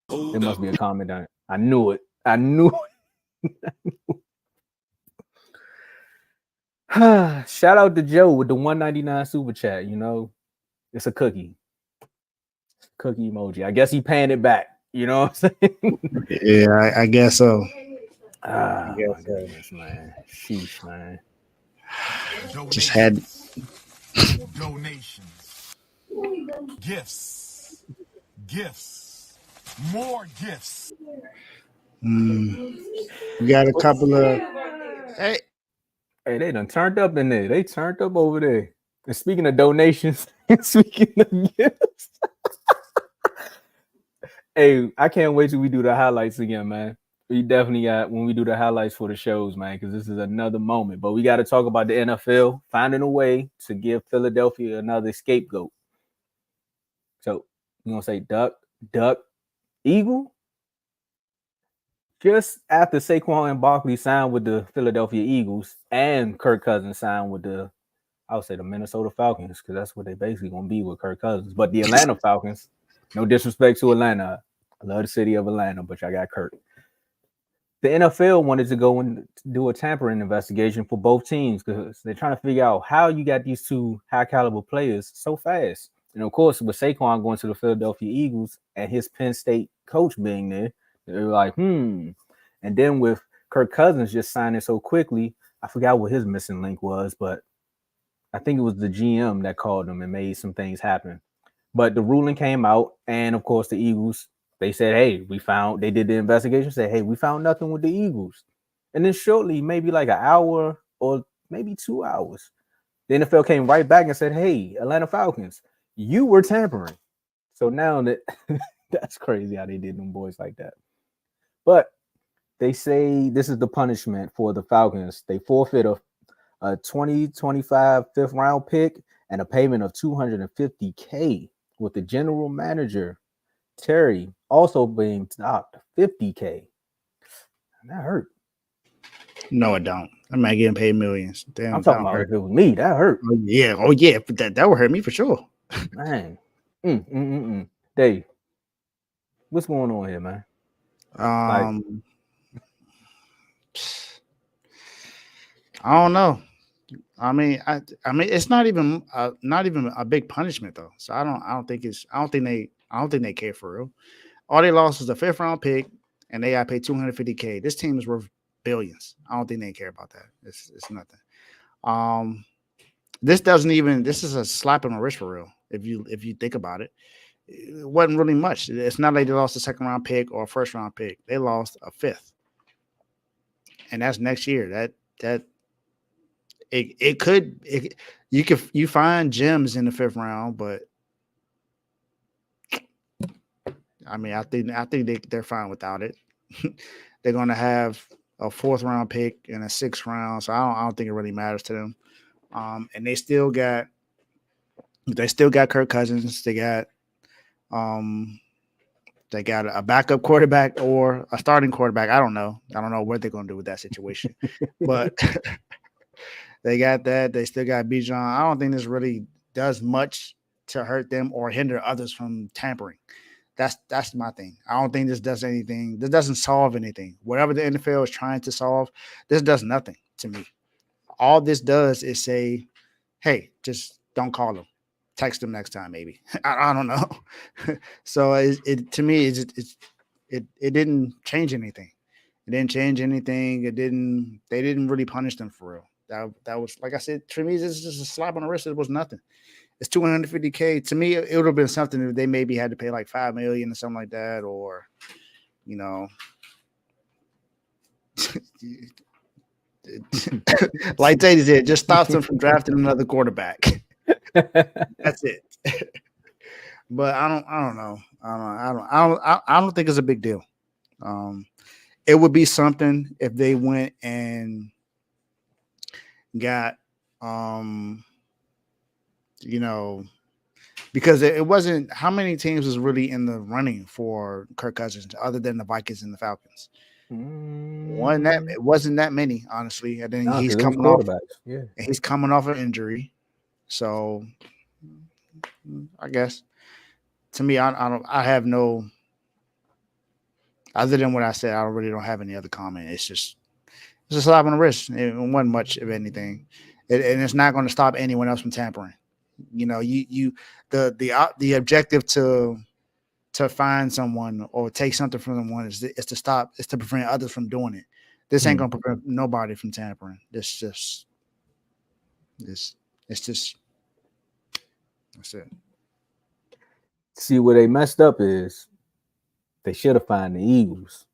There must be a comment on it. I knew it. Shout out to Joe with the 199 super chat. You know, it's a cookie emoji. I guess he paying it back. You know what I'm saying? Yeah, I guess so. My goodness, man. Sheesh, man. Just had donations, gifts, more gifts. We got a couple of hey, they done turned up in there. They turned up over there. And speaking of donations, speaking of gifts, hey, I can't wait till we do the highlights again, man. We definitely got when we do the highlights for the shows, man, because this is another moment. But we got to talk about the NFL finding a way to give Philadelphia another scapegoat. So we're gonna say duck, eagle. Just after Saquon and Barkley signed with the Philadelphia Eagles and Kirk Cousins signed with the Minnesota Falcons, because that's what they basically gonna be with Kirk Cousins. But the Atlanta Falcons, no disrespect to Atlanta, I love the city of Atlanta, but I got Kirk. The NFL wanted to go and do a tampering investigation for both teams because they're trying to figure out how you got these two high caliber players so fast. And of course, with Saquon going to the Philadelphia Eagles and his Penn State coach being there, they were like, And then with Kirk Cousins just signing so quickly, I forgot what his missing link was, but I think it was the GM that called him and made some things happen. But the ruling came out, and of course, the Eagles, they said, hey, they did the investigation, said, hey, we found nothing with the Eagles. And then shortly, maybe like an hour or maybe 2 hours, the NFL came right back and said, hey, Atlanta Falcons, you were tampering. So now that that's crazy how they did them boys like that. But they say this is the punishment for the Falcons. They forfeit a 2025 fifth round pick and a payment of $250K, with the general manager, Terry, also being topped $50K. And that hurt. No, it don't. I'm not getting paid millions. Damn, I'm talking about if it was me, that hurt. Oh yeah, but that would hurt me for sure. Man. Dave, what's going on here, man? I don't know. I mean, it's not even a big punishment though. So I don't think they care for real. All they lost was a fifth round pick, and they got paid $250K. This team is worth billions. I don't think they care about that. It's nothing. This is a slap on the wrist for real. If you think about it, it wasn't really much. It's not like they lost a second round pick or a first round pick. They lost a fifth, and that's next year. You find gems in the fifth round, but I mean, I think they're fine without it. They're going to have a fourth round pick and a sixth round, so I don't think it really matters to them. And they still got Kirk Cousins. They got They got a backup quarterback or a starting quarterback. I don't know. I don't know what they're gonna do with that situation, but they got that. They still got Bijan. I don't think this really does much to hurt them or hinder others from tampering. That's my thing. I don't think this does anything. This doesn't solve anything. Whatever the NFL is trying to solve, this does nothing to me. All this does is say, hey, just don't call them. Text them next time, maybe. I don't know. So it to me it didn't change anything. It didn't change anything. They didn't really punish them for real. That was, like I said, to me, it's just a slap on the wrist. It was nothing. It's $250K. To me, it would have been something if they maybe had to pay like $5 million or something like that, or like Teddy said, just stops them from drafting another quarterback. That's it. But I don't know. I don't think it's a big deal. It would be something if they went and got because it wasn't, how many teams was really in the running for Kirk Cousins other than the Vikings and the Falcons? It wasn't that many, honestly. And then he's coming off an injury. So I guess to me, I have no, other than what I said, I really don't have any other comment. It's a slap on the wrist. It wasn't much of anything. And it's not going to stop anyone else from tampering. The objective to find someone or take something from someone is to prevent others from doing it. This ain't going to prevent nobody from tampering. It's just that's it. See, where they messed up is they should have found the Eagles,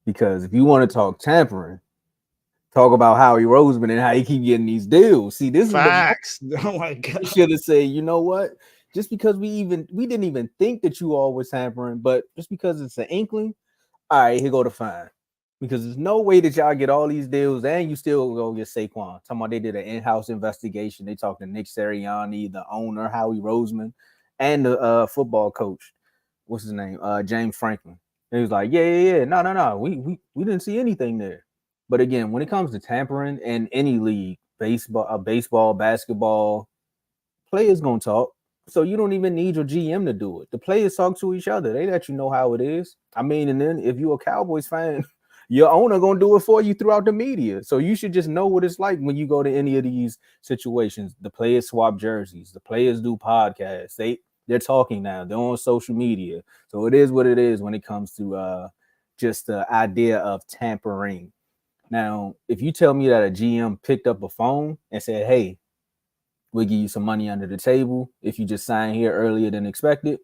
because if you want to talk tampering, talk about Howie Roseman and how he keep getting these deals. See, this facts. is oh my god. You should have said, you know what? Just because we didn't even think that you all was tampering, but just because it's an inkling, all right, here go the fine. Because there's no way that y'all get all these deals and you still go get Saquon. Talking about they did an in-house investigation. They talked to Nick Sirianni, the owner, Howie Roseman, and the football coach. What's his name? James Franklin. And he was like, yeah. No. We didn't see anything there. But again, when it comes to tampering in any league, baseball, basketball, players gonna talk. So you don't even need your GM to do it. The players talk to each other. They let you know how it is. I mean, and then if you're a Cowboys fan, your owner gonna do it for you throughout the media. So you should just know what it's like when you go to any of these situations. The players swap jerseys. The players do podcasts. They're talking now. They're on social media. So it is what it is when it comes to just the idea of tampering. Now, if you tell me that a GM picked up a phone and said, hey, we'll give you some money under the table if you just sign here earlier than expected,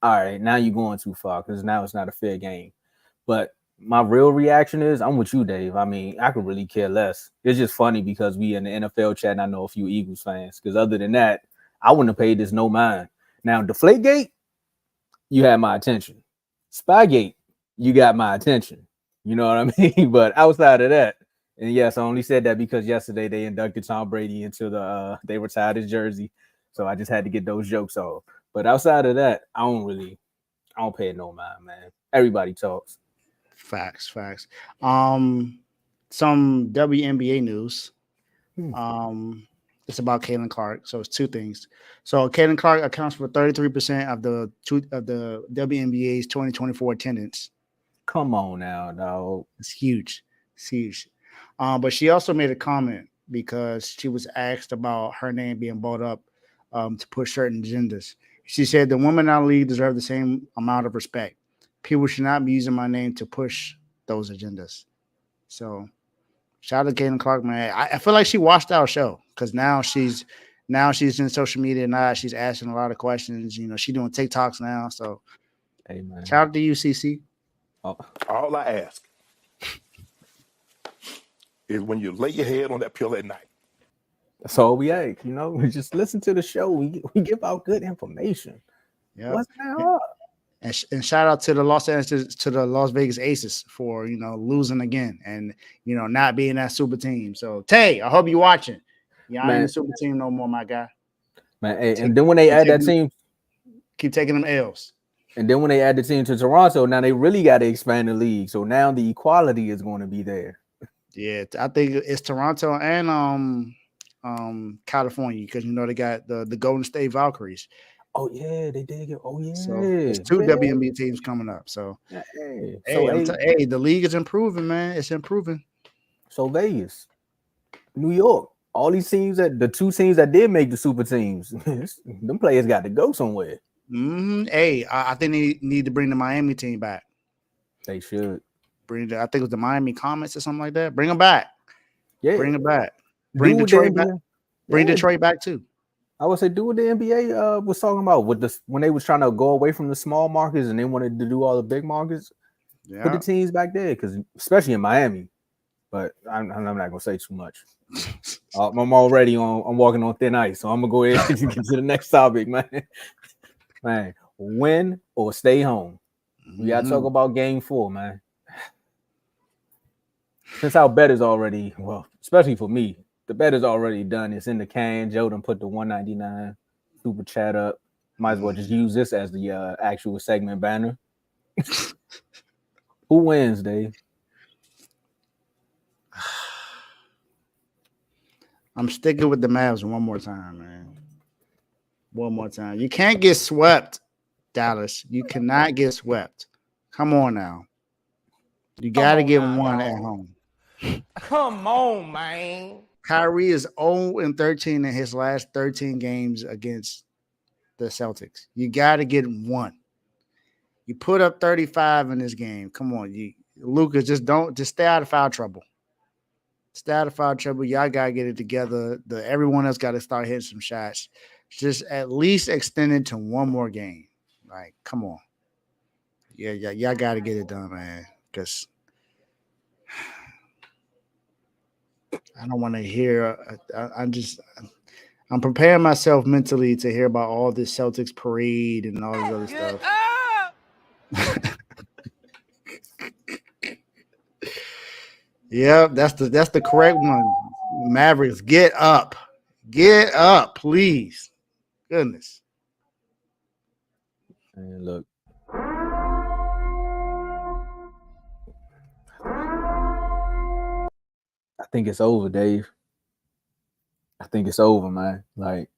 all right, now you're going too far, because now it's not a fair game. But my real reaction is, I'm with you, Dave. I mean, I could really care less. It's just funny because we in the NFL chat and I know a few Eagles fans, because other than that, I wouldn't have paid this no mind. Now, Deflategate, you had my attention. Spygate, you got my attention. You know what I mean? But outside of that, and yes, I only said that because yesterday they inducted Tom Brady into they retired his jersey. So I just had to get those jokes off. But outside of that, I don't pay it no mind, man. Everybody talks. Facts. Some WNBA news. It's about Caitlin Clark. So it's two things. So Caitlin Clark accounts for 33% of the WNBA's 2024 attendance. Come on now, dog. It's huge. But she also made a comment because she was asked about her name being brought up to push certain agendas. She said the women in our league deserve the same amount of respect. People should not be using my name to push those agendas. So shout out to Caitlin Clark, man. I feel like she watched our show because now she's in social media. Now she's asking a lot of questions. You know, she's doing TikToks now. So hey, man. Shout out to you, CC. All I ask is when you lay your head on that pillow at night. That's all we ask, you know. We just listen to the show. We give out good information. Yeah. What's now up? And shout out to the Las Vegas Aces for losing again and not being that super team. So Tay, I hope you're watching. I ain't the super team no more, my guy. Man, and then when they add that team, keep taking them L's. And then when they add the team to Toronto, now they really got to expand the league. So now the equality is going to be there. Yeah, I think it's Toronto and California because they got the Golden State Valkyries. Oh yeah, they did get. Oh So there's two yeah. WNBA teams coming up. So Hey. hey, So the league is improving, man. It's improving. So Vegas, New York, all these teams the two teams that did make the super teams, them players got to go somewhere. Hey, I think they need to bring the Miami team back. They should I think it was the Miami Comets or something like that. Bring them back. Yeah, Bring them back. Do Bring what the Detroit back. NBA Bring Yeah. Detroit back too. I would say do what the NBA was talking about with this when they was trying to go away from the small markets and they wanted to do all the big markets. Put the Yeah. teams back there because especially in Miami. But I'm not gonna say too much. I'm already I'm walking on thin ice, so I'm gonna go ahead and get to the next topic, man. Man, win or stay home. We gotta talk about game 4, man. Since our bet is already, well, especially for me, the bet is already done. It's in the can. Joe done put the 199 super chat up. Might as well just use this as the actual segment banner. Who wins, Dave? I'm sticking with the Mavs one more time, man. One more time. You can't get swept, Dallas. You cannot get swept. Come on now. You got to get one at home. Come on, man. Kyrie is 0-13 in his last 13 games against the Celtics. You got to get one. You put up 35 in this game. Come on, Lucas, just stay out of foul trouble. Stay out of foul trouble. Y'all got to get it together. Everyone else got to start hitting some shots. Just at least extend it to one more game. Like, come on. Yeah, y'all got to get it done, man. Because I don't want to hear. I'm preparing myself mentally to hear about all this Celtics parade and all this other stuff. Yep, that's the correct one. Mavericks, get up, please. Goodness. And look, I think it's over, Dave. I think it's over, man. Like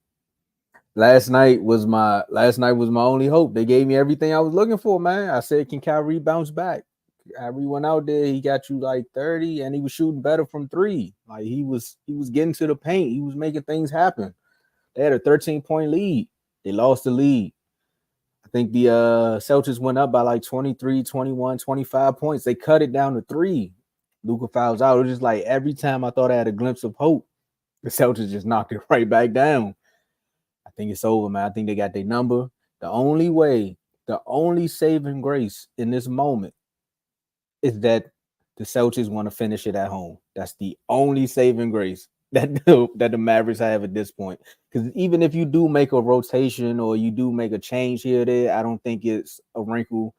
last night was my only hope. They gave me everything I was looking for, man. I said, can Kyrie bounce back? Kyrie went out there, he got you like 30, and he was shooting better from 3. Like he was getting to the paint, he was making things happen. They had a 13-point lead. They lost the lead. I think the Celtics went up by like 23, 21, 25 points. They cut it down to 3. Luka fouls out. It was just like every time I thought I had a glimpse of hope, the Celtics just knocked it right back down. I think it's over, man. I think they got their number. The only saving grace in this moment is that the Celtics want to finish it at home. That's the only saving grace that the Mavericks have at this point. Because even if you do make a rotation or you do make a change here or there, I don't think it's a wrinkle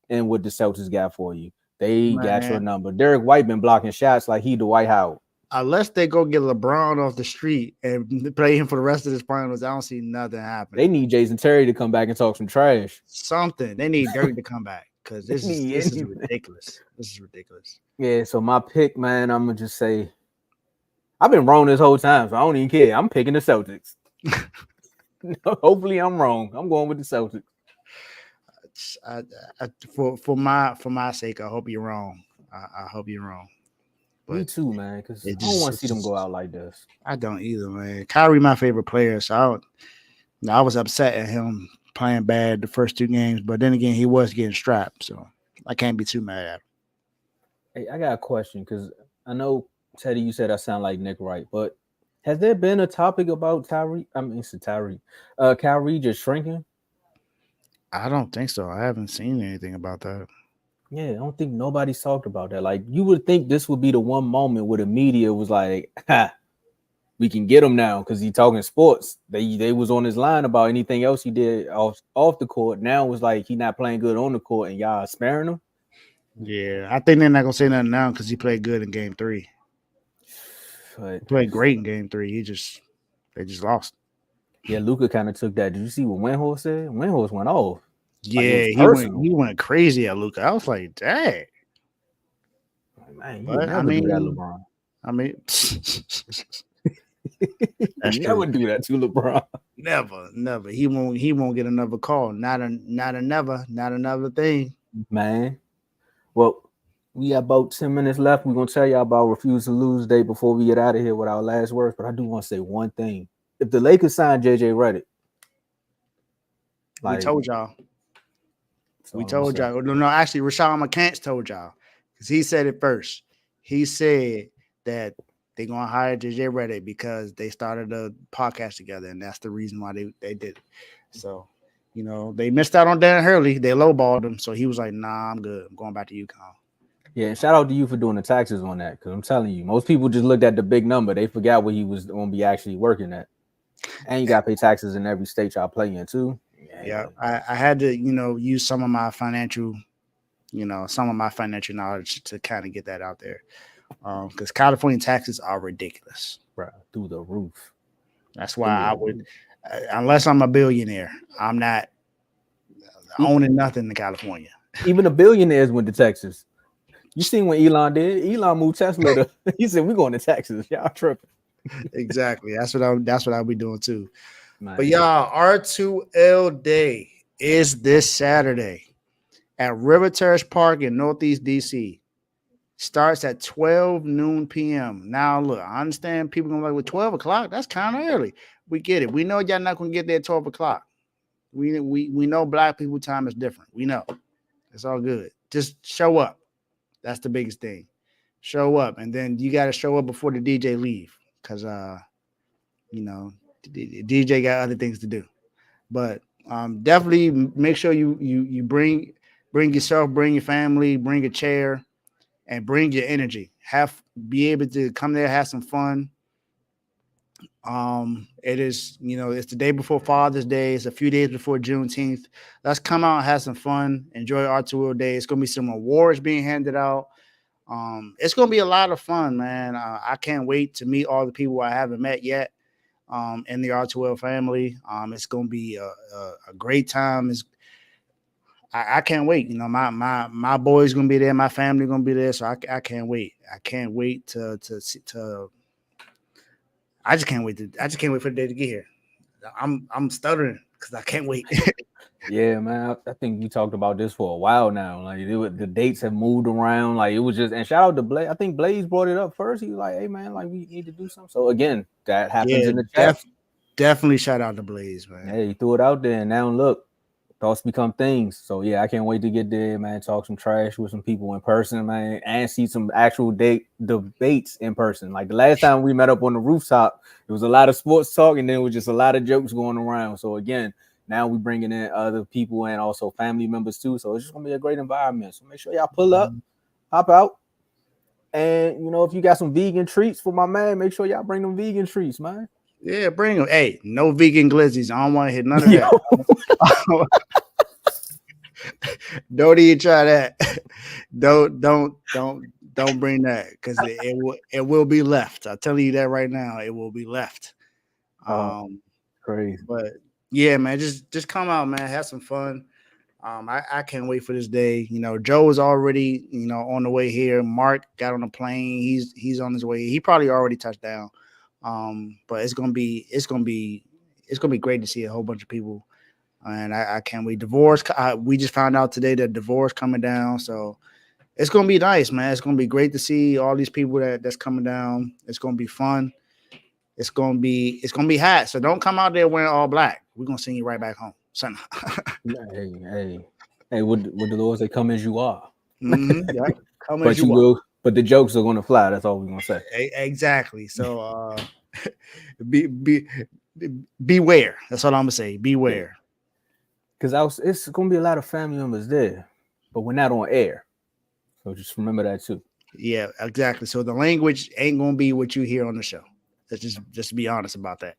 in what the Celtics got for you. They got your number. Derek White been blocking shots like he Dwight Howard. Unless they go get LeBron off the street and play him for the rest of this finals, I don't see nothing happening. They need Jason Terry to come back and talk some trash. Something. They need Dirk to come back because this is ridiculous. This is ridiculous. Yeah, so my pick, man, I'm going to just say, I've been wrong this whole time, so I don't even care. I'm picking the Celtics. Hopefully I'm wrong. I'm going with the Celtics. For my sake, I hope you're wrong. I hope you're wrong. But me too, man, because I don't want to see them go out like this. I don't either, man. Kyrie, my favorite player, so I was upset at him playing bad the first 2 games, but then again, he was getting strapped, so I can't be too mad at him. Hey, I got a question because I know, Teddy, you said I sound like Nick Wright, but has there been a topic about Kyrie just shrinking? I don't think so. I haven't seen anything about that. Yeah, I don't think nobody's talked about that. Like, you would think this would be the one moment where the media was like, we can get him now because he's talking sports. They was on his line about anything else he did off the court. Now it was like he not playing good on the court and y'all sparing him. Yeah, I think they're not gonna say nothing now because he played good in game 3. He played great in game 3. They just lost. Yeah, Luka kind of took that. Did you see what Windhorse said? Windhorse went off. Like it Yeah, was he personal. went crazy at Luka. I was like, dang. Man, you would But never do that, LeBron. I mean, You that's never true. do that to LeBron. Never. He won't get another call. Not another thing. Man. Well, we got about 10 minutes left. We're gonna tell y'all about Refuse to Lose Day before we get out of here with our last words. But I do want to say one thing. If the Lakers sign JJ Redick, We like told y'all. that's We all I'm gonna told say. y'all. No, actually, Rashad McCants told y'all because he said it first. He said that they're gonna hire JJ Redick because they started a podcast together, and that's the reason why they did it. So, they missed out on Dan Hurley. They lowballed him, so he was like, "Nah, I'm good. I'm going back to UConn." Yeah, and shout out to you for doing the taxes on that. Because I'm telling you, most people just looked at the big number. They forgot what he was gonna be actually working at. And you gotta pay taxes in every state y'all play in too. Yeah, I had to, use some of my financial knowledge to kind of get that out there. Because California taxes are ridiculous. Bro, through the roof. That's why I would, unless I'm a billionaire, I'm not owning nothing in California. Even the billionaires went to Texas. You seen what Elon did? Elon moved Tesla to. He said, "We're going to Texas. Y'all tripping." Exactly. That's what I'll be doing too. Man. But y'all, R2L Day is this Saturday at River Terrace Park in Northeast DC. Starts at 12 noon p.m. Now, look, I understand people gonna like, with 12 o'clock, that's kind of early. We get it. We know y'all not gonna get there at 12 o'clock. We know black people time is different. We know. It's all good. Just show up. That's the biggest thing. Show up, and then you got to show up before the DJ leave, because the DJ got other things to do. But definitely make sure you bring yourself, bring your family, bring a chair, and bring your energy. Be able to come there, have some fun. It is, it's the day before Father's Day. It's a few days before Juneteenth. Let's come out and have some fun. Enjoy R2L Day. It's gonna be some awards being handed out. It's gonna be a lot of fun, man. I can't wait to meet all the people I haven't met yet. In the R2L family. It's gonna be a great time. I can't wait. My boy's gonna be there. My family gonna be there. So I can't wait. I can't wait to I just can't wait for the day to get here. I'm stuttering because I can't wait. Yeah, man. I think we talked about this for a while now. Like the dates have moved around. Like it was just, and shout out to Blaze. I think Blaze brought it up first. He was like, "Hey, man, like we need to do something." So again, that happens in the chat. Definitely shout out to Blaze, man. Hey, he threw it out there, and now look, thoughts become things. So yeah, I can't wait to get there, man. Talk some trash with some people in person, man, and see some actual debates in person. Like the last time we met up on the rooftop, it was a lot of sports talk, and then it was just a lot of jokes going around. So again, now we're bringing in other people and also family members too. So it's just gonna be a great environment. So make sure y'all pull up, hop out, and if you got some vegan treats for my man, make sure y'all bring them vegan treats, man. Yeah, bring them. Hey, no vegan glizzies. I don't want to hit none of that. Don't even try that. Don't bring that, because it will be left. I'm telling you that right now. It will be left. Crazy. But yeah, man, just come out, man. Have some fun. I can't wait for this day. Joe is already, on the way here. Mark got on a plane. He's on his way. He probably already touched down. But it's gonna be great to see a whole bunch of people, and I can't wait. Divorce. We just found out today that divorce coming down, so it's gonna be nice, man. It's gonna be great to see all these people that's coming down. It's gonna be fun. It's gonna be hot. So don't come out there wearing all black. We're gonna send you right back home, son. Hey, would the Lord say, "Come as you are"? Mm-hmm, yeah. Come but as you are. will. But the jokes are gonna fly. That's all we're gonna say. Exactly. So beware. That's all I'm gonna say. Beware. Because it's gonna be a lot of family members there, but we're not on air. So just remember that too. Yeah, exactly. So the language ain't gonna be what you hear on the show. Let's just be honest about that.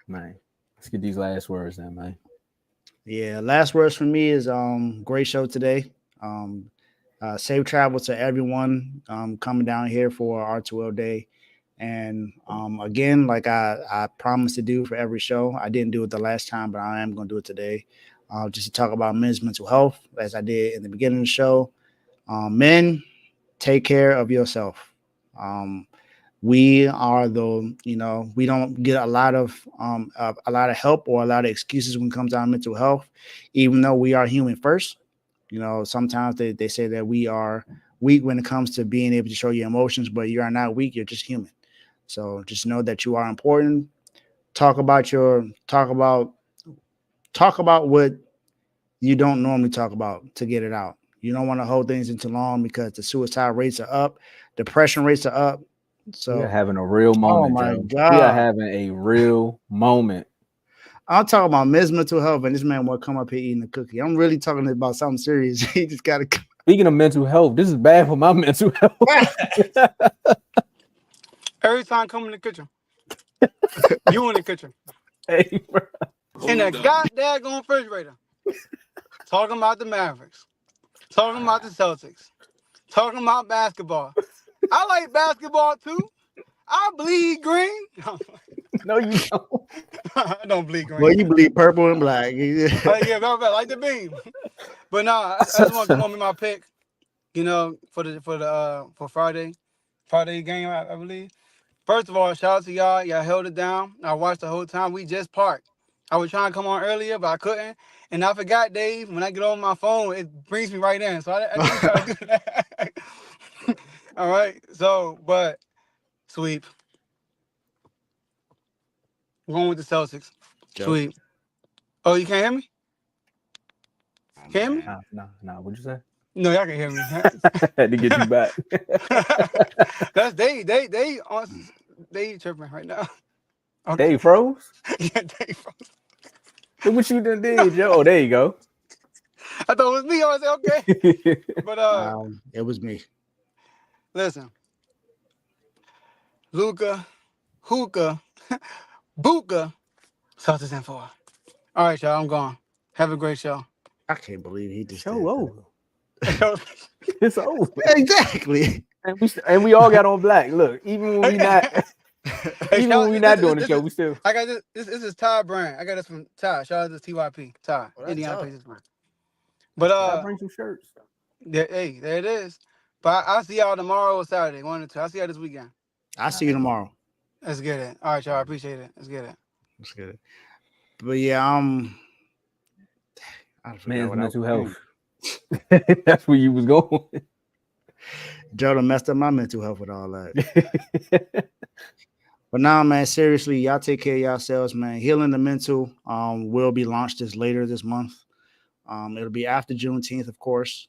Man, let's get these last words then, man. Yeah, last words from me is great show today. Safe travel to everyone coming down here for R2L Day. And again, like I promised to do for every show, I didn't do it the last time, but I am going to do it today. just to talk about men's mental health, as I did in the beginning of the show. Men, take care of yourself. We are we don't get a lot of help or a lot of excuses when it comes down to mental health, even though we are human first. Sometimes they say that we are weak when it comes to being able to show your emotions, but you are not weak. You're just human. So just know that you are important. Talk about what you don't normally talk about to get it out. You don't want to hold things into long because the suicide rates are up, depression rates are up. So we are having a real moment. Oh my Joe. God. We are having a real moment. I'm talking about men's mental health, and this man will come up here eating a cookie. I'm really talking about something serious. He just got to. Speaking of mental health, this is bad for my mental health. Every time I come in the kitchen, you in the kitchen. Hey, bro. In the goddamn refrigerator. Talking about the Mavericks. Talking about the Celtics. Talking about basketball. I like basketball too. I bleed green. No, you don't. I don't bleed green. Well, you bleed purple and black. Yeah, I like the beam. But nah, I just want to come on with my pick. For Friday game, I believe. First of all, shout out to y'all. Y'all held it down. I watched the whole time. We just parked. I was trying to come on earlier, but I couldn't. And I forgot, Dave, when I get on my phone, it brings me right in. So I didn't try to do that. All right. So, but sweep. We're going with the Celtics. Joe. Sweep. Oh, you can't hear me? Can you hear me? Nah. What'd you say? No, y'all can hear me. Had to get you back. That's they tripping right now. Okay. Dave froze? Yeah, Dave froze. Look what you done did, Joe. Oh, there you go. I thought it was me. I was okay. But it was me. Listen. Luka, Hookah, Buka, Celtics in 4. All right, y'all. I'm gone. Have a great show. I can't believe he just Show over. It's over. Exactly. And we all got on black. Look, even when we not doing the show, we still. I got this. This is Ty Brand. I got this from Ty. Shout out to TYP. Ty. Indiana Pacers brand. But I bring some shirts. There it is. But I'll see y'all tomorrow or Saturday, 1 or 2. I'll see y'all this weekend. I'll see you tomorrow. Let's get it. All right, y'all. I appreciate it. Let's get it. But yeah, man's mental health. That's where you was going. Jordan messed up my mental health with all that. But now, man, seriously, y'all take care of yourselves, man. Healing the Mental will be launched later this month. It'll be after Juneteenth, of course.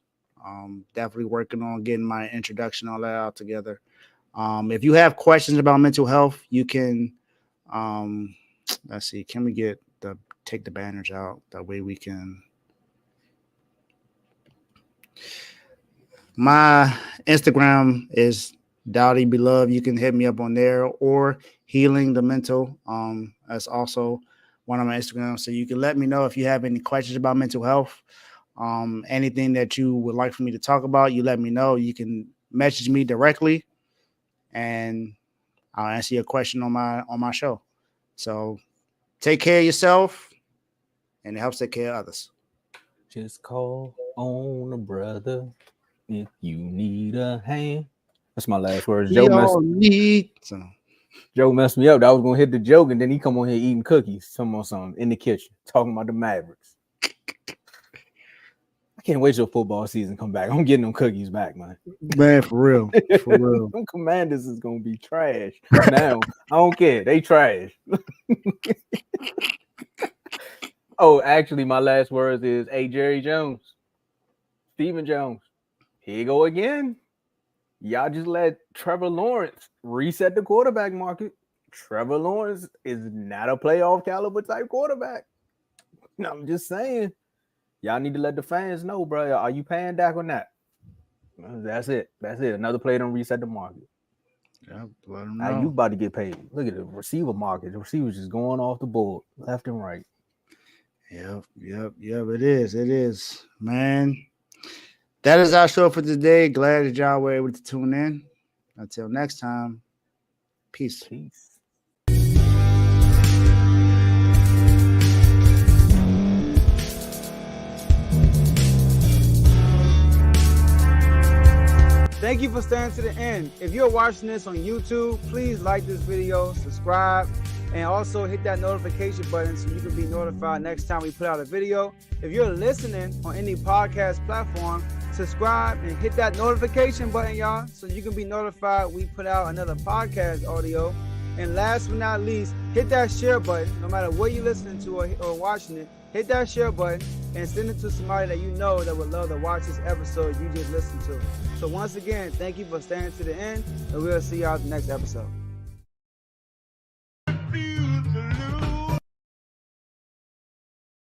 Definitely working on getting my introduction, all that out together. If you have questions about mental health, you can, let's see, can we take the banners out? That way we can. My Instagram is Dowdy Beloved. You can hit me up on there, or Healing the Mental. That's also one of my Instagrams. So you can let me know if you have any questions about mental health. Anything that you would like for me to talk about, you let me know. You can message me directly, and I'll answer your question on my show. So take care of yourself, and it helps take care of others. Just call on a brother if you need a hand. That's my last words. Joe messed me up. I was gonna hit the joke, and then he come on here eating cookies, something in the kitchen, talking about the Mavericks. I can't wait till football season come back. I'm getting them cookies back, man. Man, for real. Them Commanders is gonna be trash. Now I don't care. They trash. Oh, actually, my last words is, hey, Jerry Jones, Stephen Jones, here you go again. Y'all just let Trevor Lawrence reset the quarterback market. Trevor Lawrence is not a playoff caliber type quarterback. No, I'm just saying. Y'all need to let the fans know, bro. Are you paying Dak or not? That's it. Another player done reset the market. Yeah, let them know. Now you about to get paid. Look at the receiver market. The receivers just going off the board, left and right. Yep. It is, man. That is our show for today. Glad that y'all were able to tune in. Until next time, peace. Thank you for staying to the end. If you're watching this on YouTube, please like this video, subscribe, and also hit that notification button so you can be notified next time we put out a video. If you're listening on any podcast platform, subscribe and hit that notification button, y'all, so you can be notified we put out another podcast audio. And last but not least, hit that share button. No matter what you're listening to or watching it, hit that share button and send it to somebody that you know that would love to watch this episode you just listened to. So once again, thank you for staying to the end, and we'll see y'all at the next episode.